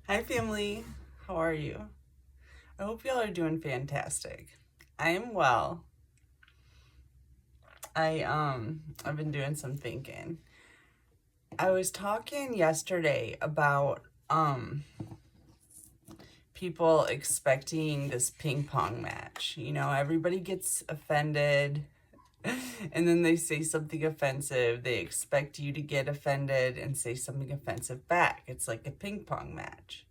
Hi family, how are you? I hope y'all are doing fantastic. I am well. I've been doing some thinking. I was talking yesterday about people expecting this ping pong match. You know, everybody gets offended and then they say something offensive. They expect you to get offended and say something offensive back. It's like a ping pong match.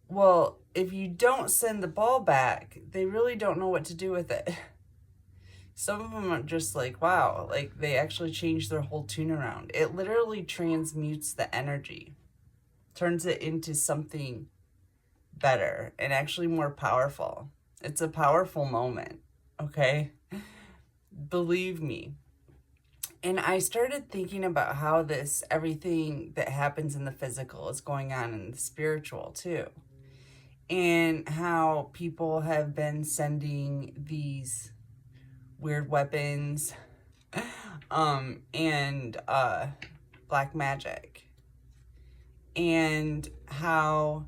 Well, if you don't send the ball back, they really don't know what to do with it. Some of them are just like, wow, like they actually changed their whole tune around. It literally transmutes the energy, turns it into something better and actually more powerful. It's a powerful moment, okay? Believe me. And I started thinking about how everything that happens in the physical is going on in the spiritual too. And how people have been sending these weird weapons and black magic, and how,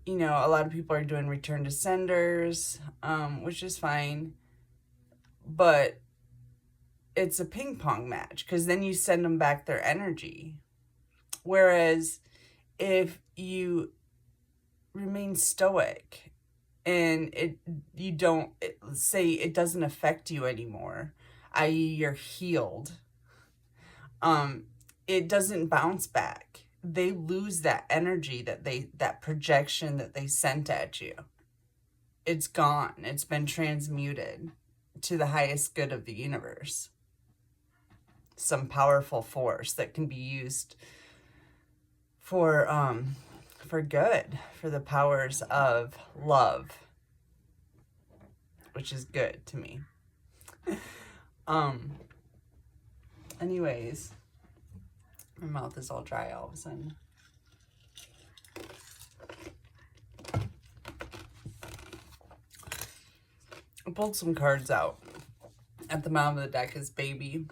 you know, a lot of people are doing return to senders, which is fine, but it's a ping pong match because then you send them back their energy. Whereas if you remain stoic and you don't say it doesn't affect you anymore, i.e. you're healed, it doesn't bounce back. They lose that energy that projection that they sent at you. It's gone. It's been transmuted to the highest good of the universe. Some powerful force that can be used for good, for the powers of love, which is good to me. Anyways, my mouth is all dry all of a sudden. I pulled some cards out. At the bottom of the deck is baby.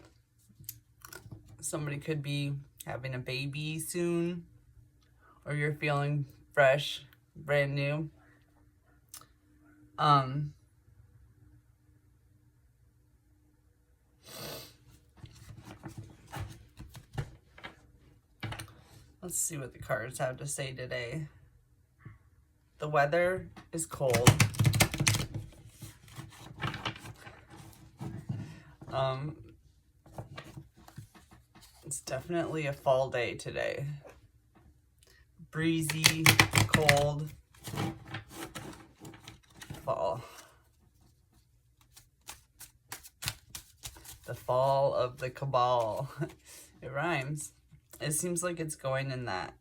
Somebody could be having a baby soon, or you're feeling fresh, brand new. Let's see what the cards have to say today. The weather is cold. It's definitely a fall day today. Breezy, cold, fall. The fall of the cabal. It rhymes. It seems like it's going in that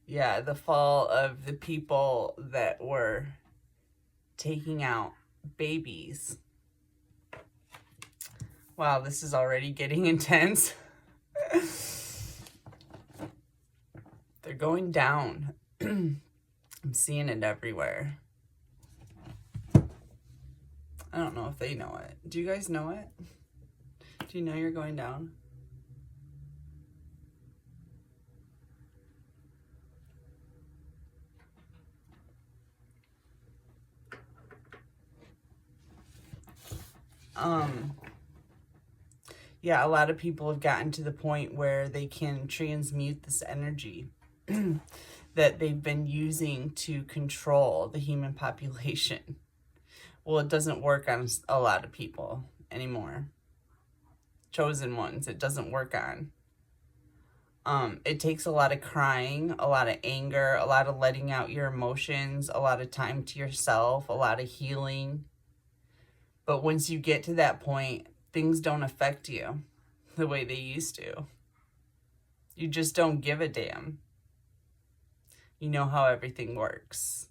yeah, the fall of the people that were taking out babies. Wow, this is already getting intense. They're going down. I'm seeing it everywhere. I don't know if they know it. Do you guys know it? Do you know you're going down? Yeah, a lot of people have gotten to the point where they can transmute this energy that they've been using to control the human population. Well, it doesn't work on a lot of people anymore. Chosen ones, it doesn't work on. It takes a lot of crying, a lot of anger, a lot of letting out your emotions, a lot of time to yourself, a lot of healing. But once you get to that point, things don't affect you the way they used to. You just don't give a damn. You know how everything works.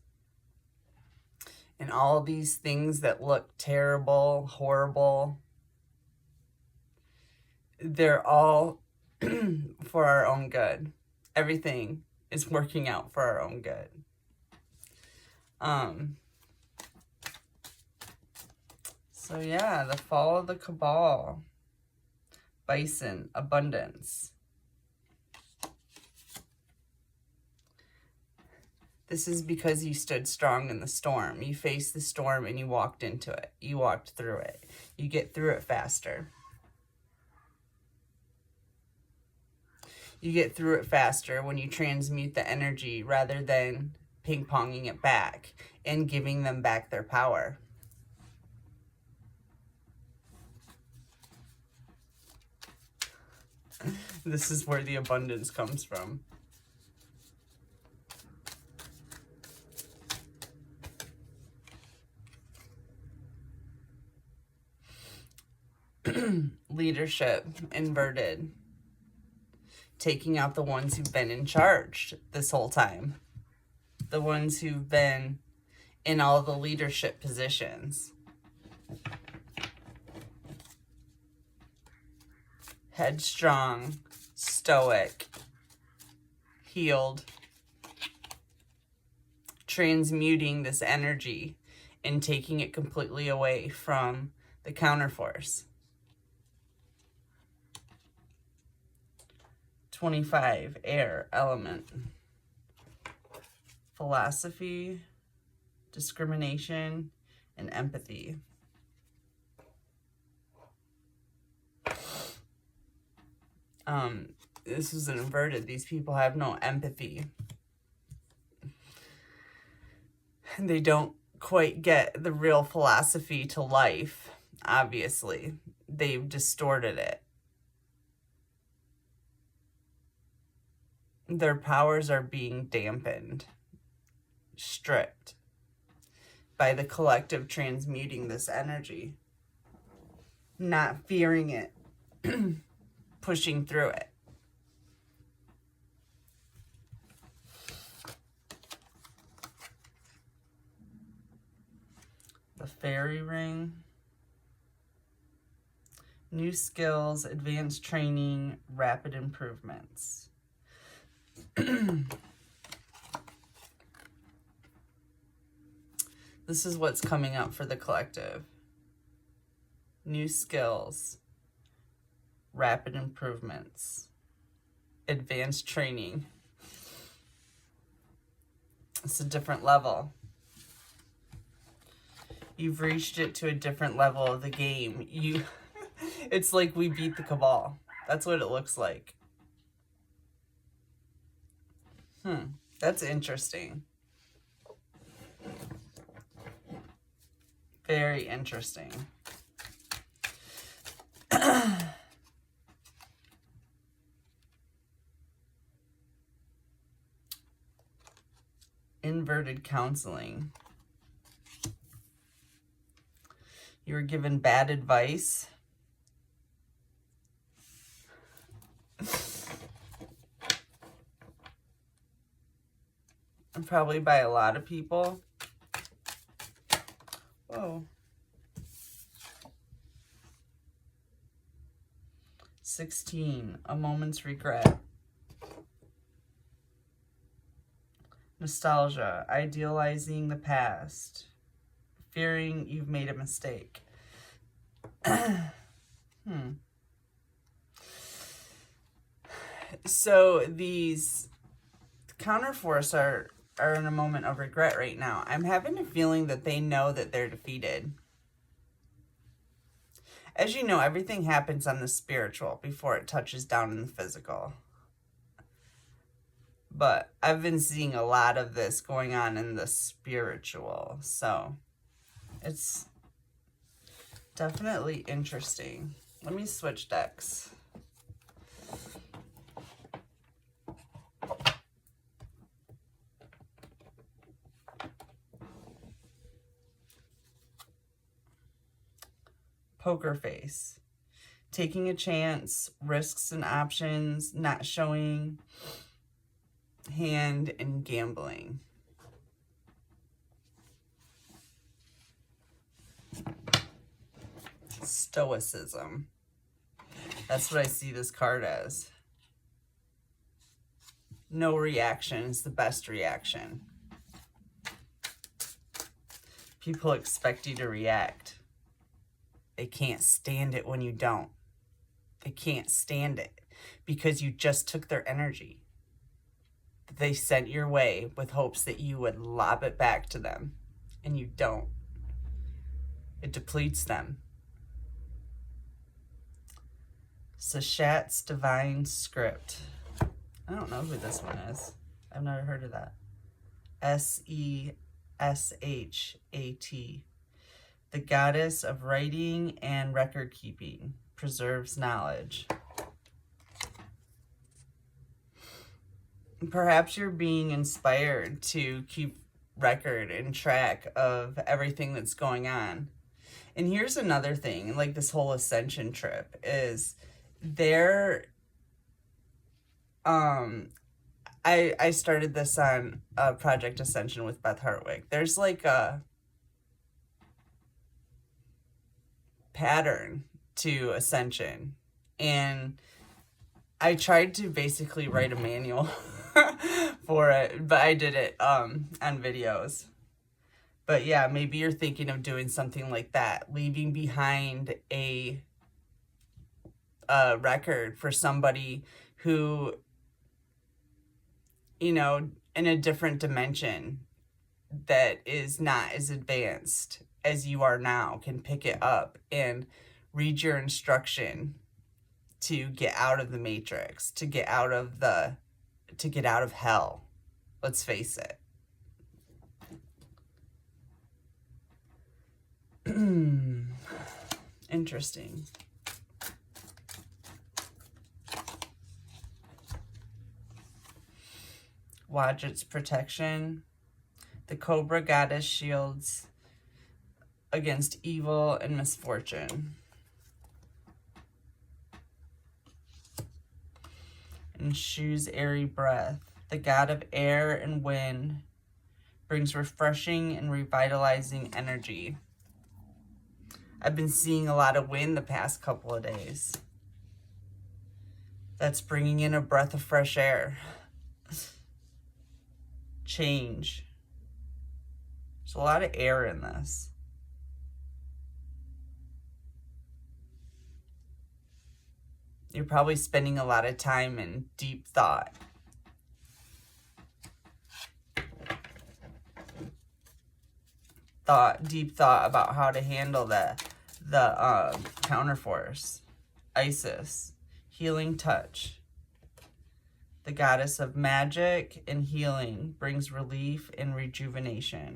And all these things that look terrible, horrible, they're all for our own good. Everything is working out for our own good. So yeah, the fall of the cabal. Bison, abundance. This is because you stood strong in the storm. You faced the storm and you walked into it. You walked through it. You get through it faster. You get through it faster when you transmute the energy rather than ping-ponging it back and giving them back their power. This is where the abundance comes from. Leadership, inverted. Taking out the ones who've been in charge this whole time. The ones who've been in all the leadership positions. Headstrong, stoic, healed. Transmuting this energy and taking it completely away from the counterforce. 25, air, element. Philosophy, discrimination, and empathy. This is an inverted. These people have no empathy. They don't quite get the real philosophy to life, obviously. They've distorted it. Their powers are being dampened, stripped by the collective transmuting this energy, not fearing it, pushing through it. The fairy ring. New skills, advanced training, rapid improvements. This is what's coming up for the collective. New skills, rapid improvements, advanced training. It's a different level. You've reached it to a different level of the game. It's like we beat the cabal. That's what it looks like. That's interesting. Very interesting. Inverted counseling. You were given bad advice. And probably by a lot of people. Whoa. 16, a moment's regret. Nostalgia, idealizing the past. Fearing you've made a mistake. So these counterforce are in a moment of regret right now. I'm having a feeling that they know that they're defeated. As you know, everything happens on the spiritual before it touches down in the physical. But I've been seeing a lot of this going on in the spiritual. So it's definitely interesting. Let me switch decks. Poker face. Taking a chance, risks and options, not showing hand, and gambling. Stoicism. That's what I see this card as. No reaction is the best reaction. People expect you to react. They can't stand it when you don't. They can't stand it because you just took their energy. They sent your way with hopes that you would lob it back to them, and you don't. It depletes them. Sachat's Divine Script. I don't know who this one is. I've never heard of that. Seshat. The goddess of writing and record keeping. Preserves knowledge. Perhaps you're being inspired to keep record and track of everything that's going on. And here's another thing, like this whole ascension trip is there. I started this on Project Ascension with BethHartwick. There's like a pattern to ascension, and I tried to basically write a manual for it, but I did it on videos. But yeah, maybe you're thinking of doing something like that, leaving behind a record for somebody who, you know, in a different dimension that is not as advanced as you are now, can pick it up and read your instruction to get out of the matrix, to get out of hell. Let's face it. Interesting. Wadjet's protection. The Cobra Goddess shields against evil and misfortune. And Shu's airy breath. The god of air and wind brings refreshing and revitalizing energy. I've been seeing a lot of wind the past couple of days. That's bringing in a breath of fresh air. Change. There's a lot of air in this. You're probably spending a lot of time in deep thought. Deep thought about how to handle the counterforce. Isis, healing touch. The goddess of magic and healing brings relief and rejuvenation.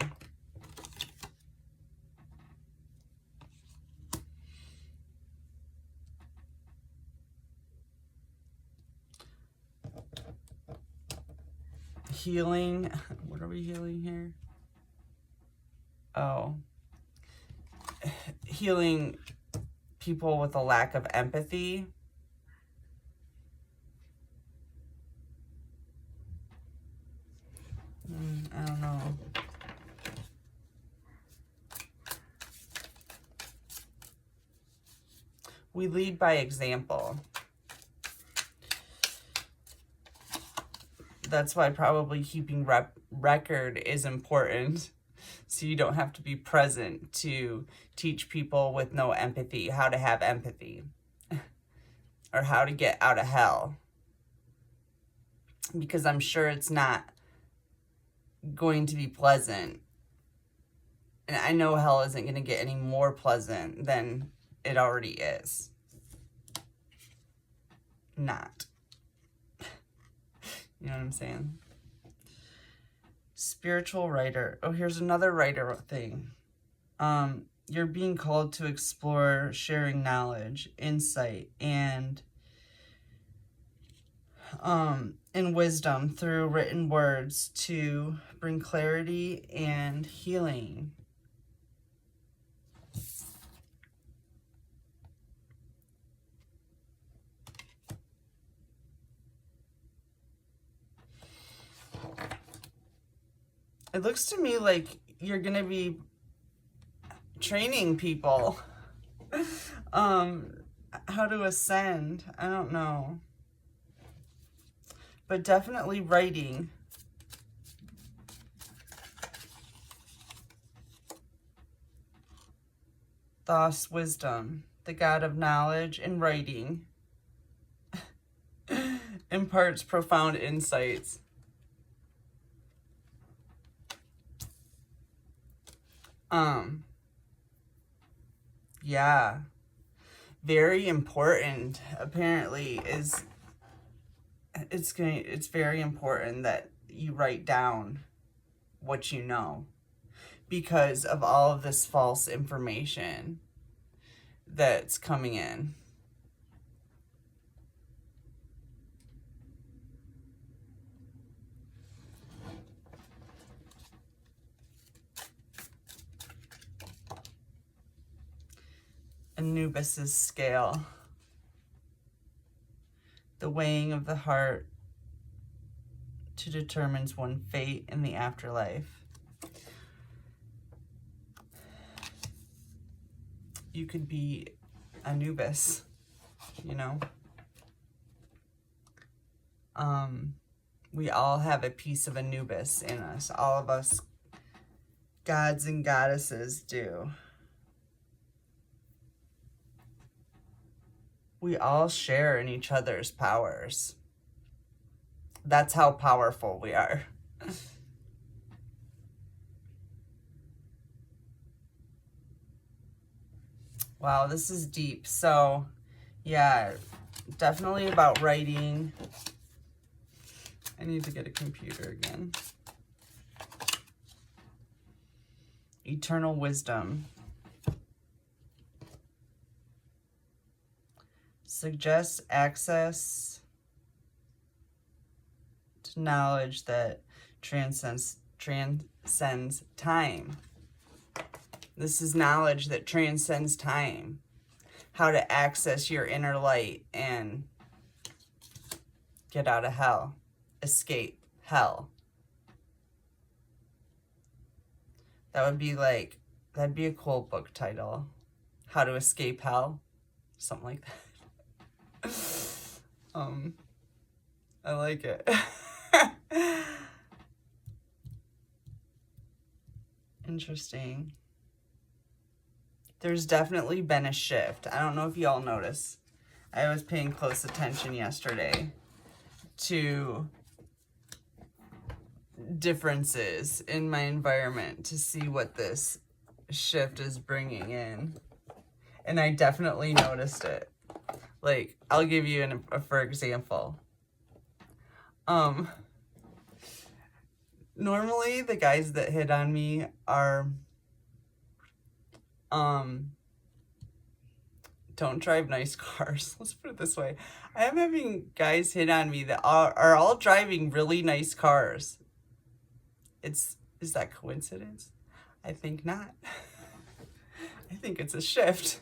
Healing, what are we healing here? Oh, healing people with a lack of empathy. I don't know. We lead by example. That's why probably keeping record is important. So you don't have to be present to teach people with no empathy how to have empathy. Or how to get out of hell. Because I'm sure it's not going to be pleasant. And I know hell isn't going to get any more pleasant than it already is. Not. You know what I'm saying? Spiritual writer. Oh, here's another writer thing. You're being called to explore sharing knowledge, insight, and wisdom through written words to bring clarity and healing. It looks to me like you're going to be training people how to ascend. I don't know. But definitely writing. Thos wisdom, the god of knowledge and writing, imparts profound insights. Yeah, very important apparently is it's very important that you write down what you know, because of all of this false information that's coming in. Anubis's scale. The weighing of the heart to determines one's fate in the afterlife. You could be Anubis, you know. We all have a piece of Anubis in us. All of us gods and goddesses do. We all share in each other's powers. That's how powerful we are. Wow, this is deep. So, yeah, definitely about writing. I need to get a computer again. Eternal wisdom. Suggests access to knowledge that transcends time. This is knowledge that transcends time. How to access your inner light and get out of hell. Escape hell. That'd be a cool book title. How to Escape Hell. Something like that. I like it. Interesting. There's definitely been a shift. I don't know if y'all notice. I was paying close attention yesterday to differences in my environment to see what this shift is bringing in. And I definitely noticed it. Like, I'll give you for example. Normally the guys that hit on me are, don't drive nice cars. Let's put it this way. I am having guys hit on me that are all driving really nice cars. Is that coincidence? I think not. I think it's a shift.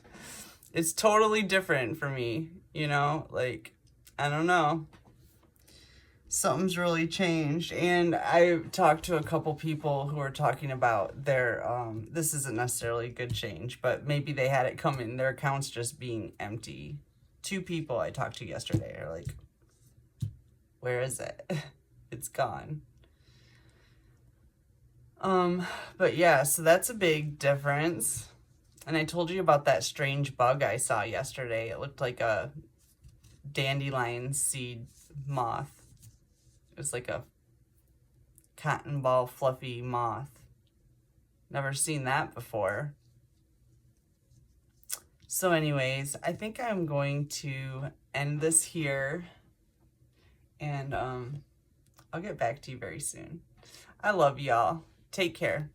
It's totally different for me, you know, like, I don't know. Something's really changed. And I talked to a couple people who are talking about their, this isn't necessarily a good change, but maybe they had it come in, their accounts just being empty. 2 people I talked to yesterday are like, where is it? It's gone. But yeah, so that's a big difference. And I told you about that strange bug I saw yesterday. It looked like a dandelion seed moth. It was like a cotton ball fluffy moth. Never seen that before. So anyways, I think I'm going to end this here. And I'll get back to you very soon. I love y'all. Take care.